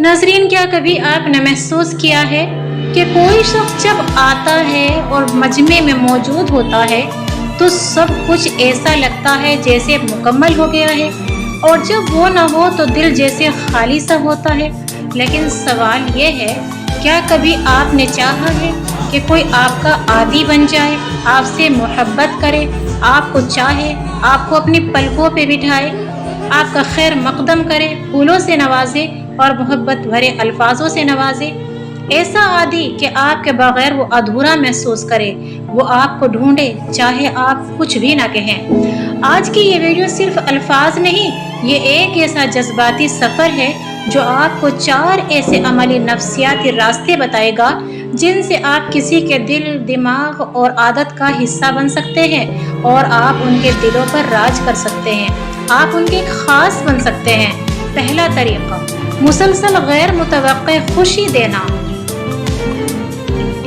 नाज़रीन, क्या कभी आपने महसूस किया है कि कोई शख्स जब आता है और मजमे में मौजूद होता है तो सब कुछ ऐसा लगता है जैसे मुकम्मल हो गया है, और जब वो ना हो तो दिल जैसे खाली सा होता है। लेकिन सवाल ये है, क्या कभी आपने चाहा है कि कोई आपका आदी बन जाए, आपसे मोहब्बत करे, आपको चाहे, आपको अपनी पलकों पे बिठाए, आपका खैर मकदम करे, फूलों से नवाजे और मोहब्बत भरे अल्फाजों से नवाजे? ऐसा आदि कि आपके बगैर वो अधूरा महसूस करे, वो आपको ढूंढे चाहे आप कुछ भी ना कहें। आज की ये वीडियो सिर्फ अल्फाज नहीं, ये एक ऐसा जज्बाती सफ़र है जो आपको 4 ऐसे अमली नफ्सियाती रास्ते बताएगा जिनसे आप किसी के दिल, दिमाग और आदत का हिस्सा बन सकते हैं और आप उनके दिलों पर राज कर सकते हैं, आप उनके खास बन सकते हैं। पहला तरीका, मुसलसल गैर मुतवक्के खुशी देना।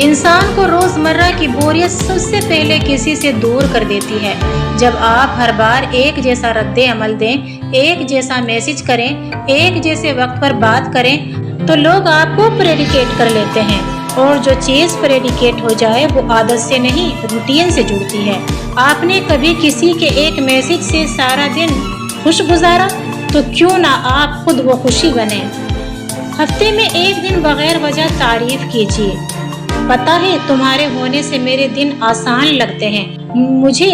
इंसान को रोज़मर्रा की बोरियत सबसे पहले किसी से दूर कर देती है। जब आप हर बार एक जैसा रद्दे अमल दें, एक जैसा मैसेज करें, एक जैसे वक्त पर बात करें, तो लोग आपको प्रेडिकेट कर लेते हैं, और जो चीज़ प्रेडिकेट हो जाए वो आदत से नहीं, रूटीन से जुड़ती है। आपने कभी किसी के एक मैसेज से सारा दिन खुश गुजारा, तो क्यों ना आप खुद वो खुशी बने। हफ्ते में एक दिन बगैर वजह तारीफ कीजिए। पता है, तुम्हारे होने से मेरे दिन आसान लगते हैं, मुझे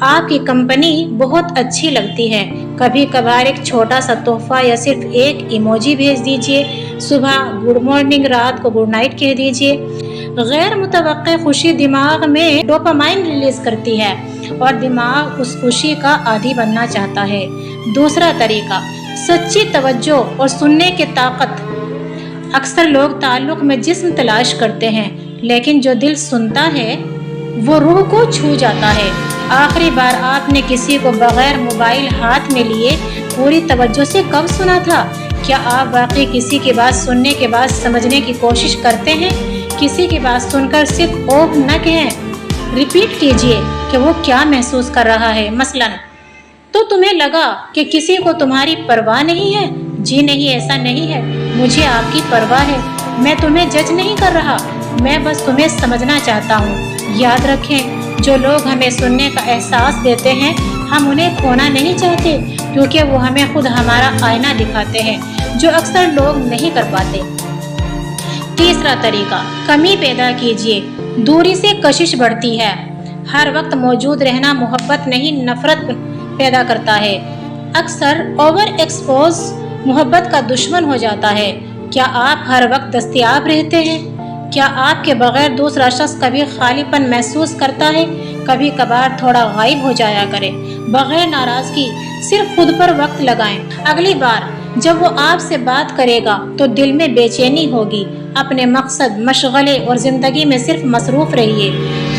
आपकी कंपनी बहुत अच्छी लगती है। कभी कभार एक छोटा सा तोहफा या सिर्फ एक इमोजी भेज दीजिए। सुबह गुड मॉर्निंग, रात को गुड नाइट कह दीजिए। गैर मुतवक्के खुशी दिमाग में डोपामाइन रिलीज करती है और दिमाग उस खुशी का आदी बनना चाहता है। दूसरा तरीका, सच्ची तवज्जो और सुनने की ताकत। अक्सर लोग ताल्लुक में जिस्म तलाश करते हैं, लेकिन जो दिल सुनता है वो रूह को छू जाता है। आखिरी बार आपने किसी को बगैर मोबाइल हाथ में लिए पूरी तवज्जो से कब सुना था? क्या आप वाकई किसी की बात सुनने के बाद समझने की कोशिश करते हैं? किसी की बात सुनकर सिर्फ ओह न कहें, रिपीट कीजिए कि वो क्या महसूस कर रहा है। मसलन, तो तुम्हें लगा कि किसी को तुम्हारी परवाह नहीं है? जी नहीं, ऐसा नहीं है, मुझे आपकी परवाह है। मैं तुम्हें जज नहीं कर रहा, मैं बस तुम्हें समझना चाहता हूँ। याद रखें, जो लोग हमें सुनने का एहसास देते हैं, हम उन्हें खोना नहीं चाहते, क्योंकि वो हमें खुद हमारा आईना दिखाते हैं, जो अक्सर लोग नहीं कर पाते। तीसरा तरीका, कमी पैदा कीजिए। दूरी से कशिश बढ़ती है। हर वक्त मौजूद रहना मोहब्बत नहीं, नफरत पैदा करता है। अक्सर ओवर एक्सपोज मोहब्बत का दुश्मन हो जाता है। क्या आप हर वक्त दस्तयाब रहते हैं? क्या आपके बगैर दूसरा शख्स कभी खालीपन महसूस करता है? कभी कभार थोड़ा गायब हो जाया करे। बगैर नाराजगी, सिर्फ खुद पर वक्त लगाएं। अगली बार जब वो आपसे बात करेगा तो दिल में बेचैनी होगी। अपने मकसद, मशगले और जिंदगी में सिर्फ मसरूफ रहिए।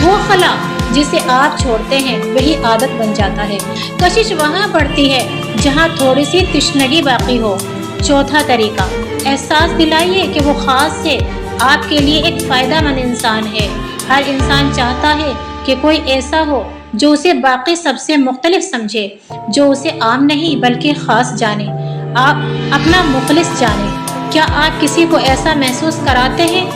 वो खला जिसे आप छोड़ते हैं वही आदत बन जाता है। कशिश वहाँ बढ़ती है जहाँ थोड़ी सी तिश्नगी बाकी हो। चौथा तरीका, एहसास दिलाइए कि वो खास है, आपके लिए एक फ़ायदेमंद इंसान है। हर इंसान चाहता है कि कोई ऐसा हो जो उसे बाकी सबसे मुख्तलिफ समझे, जो उसे आम नहीं बल्कि ख़ास जाने, आप अपना मुखलिस जाने। क्या आप किसी को ऐसा महसूस कराते हैं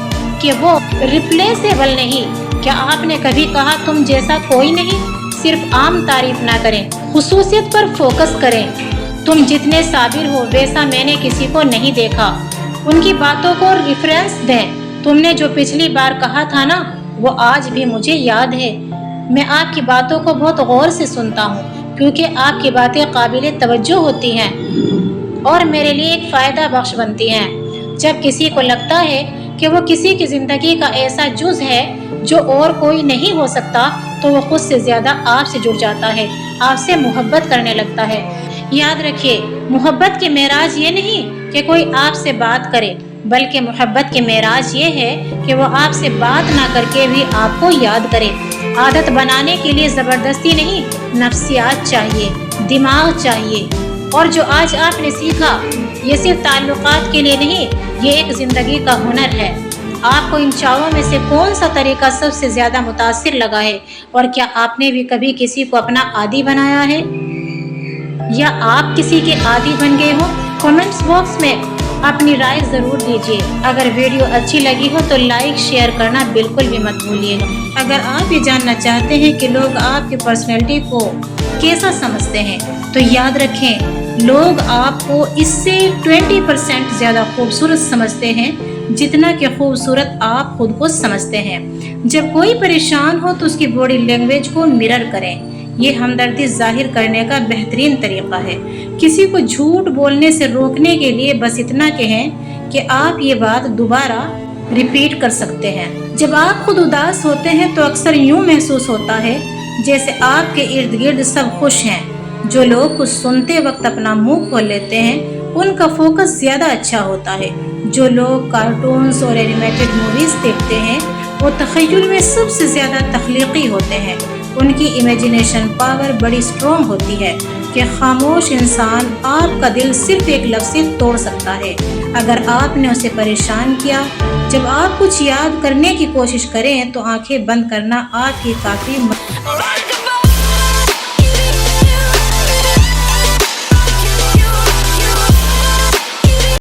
कि वो रिप्लेसेबल नहीं? क्या आपने कभी कहा तुम जैसा कोई नहीं? सिर्फ आम तारीफ ना करें, खुसूसियत पर फोकस करें। तुम जितने साबिर हो वैसा मैंने किसी को नहीं देखा। उनकी बातों को रेफरेंस दें। तुमने जो पिछली बार कहा था ना, वो आज भी मुझे याद है। मैं आपकी बातों को बहुत गौर से सुनता हूँ, क्योंकि आपकी बातें काबिल तवज्जो होती हैं और मेरे लिए एक फ़ायदा बख्श बनती हैं। जब किसी को लगता है कि वो किसी की ज़िंदगी का ऐसा जुज़ है जो और कोई नहीं हो सकता, तो वो खुद से ज़्यादा आपसे जुड़ जाता है, आपसे मोहब्बत करने लगता है। याद रखिए, मोहब्बत के मेराज ये नहीं कि कोई आपसे बात करे, बल्कि मोहब्बत के मेराज ये है कि वो आपसे बात ना करके भी आपको याद करे। आदत बनाने के लिए ज़बरदस्ती नहीं, नफ्सियात चाहिए, दिमाग चाहिए। और जो आज आपने सीखा, ये सिर्फ ताल्लुकात के लिए नहीं, ये एक ज़िंदगी का हुनर है। आपको इन चारों में से कौन सा तरीका सबसे ज़्यादा मुतासिर लगा है? और क्या आपने भी कभी किसी को अपना आदी बनाया है, या आप किसी के आदी बन गए हो? कमेंट्स बॉक्स में अपनी राय ज़रूर दीजिए। अगर वीडियो अच्छी लगी हो तो लाइक शेयर करना बिल्कुल भी मत भूलिएगा। अगर आप ये जानना चाहते हैं कि लोग आपकी पर्सनैलिटी को कैसा समझते हैं तो याद रखें, लोग आपको इससे 20% ज़्यादा खूबसूरत समझते हैं जितना कि खूबसूरत आप खुद को समझते हैं। जब कोई परेशान हो तो उसकी बॉडी लैंग्वेज को मिरर करें। ये हमदर्दी जाहिर करने का बेहतरीन तरीका है। किसी को झूठ बोलने से रोकने के लिए बस इतना कहें कि आप ये बात दोबारा रिपीट कर सकते हैं। जब आप खुद उदास होते हैं तो अक्सर यूं महसूस होता है जैसे आपके इर्द गिर्द सब खुश हैं। जो लोग कुछ सुनते वक्त अपना मुंह खोल लेते हैं उनका फोकस ज्यादा अच्छा होता है। जो लोग कार्टून्स और एनिमेटेड मूवीज देखते हैं वो तख़य्युल में सबसे ज्यादा तख्लीकी होते हैं। उनकी इमेजिनेशन पावर बड़ी स्ट्रॉन्ग होती है कि खामोश इंसान आपका दिल सिर्फ एक लफ्ज़ से तोड़ सकता है अगर आपने उसे परेशान किया। जब आप कुछ याद करने की कोशिश करें तो आंखें बंद करना आपकी काफ़ी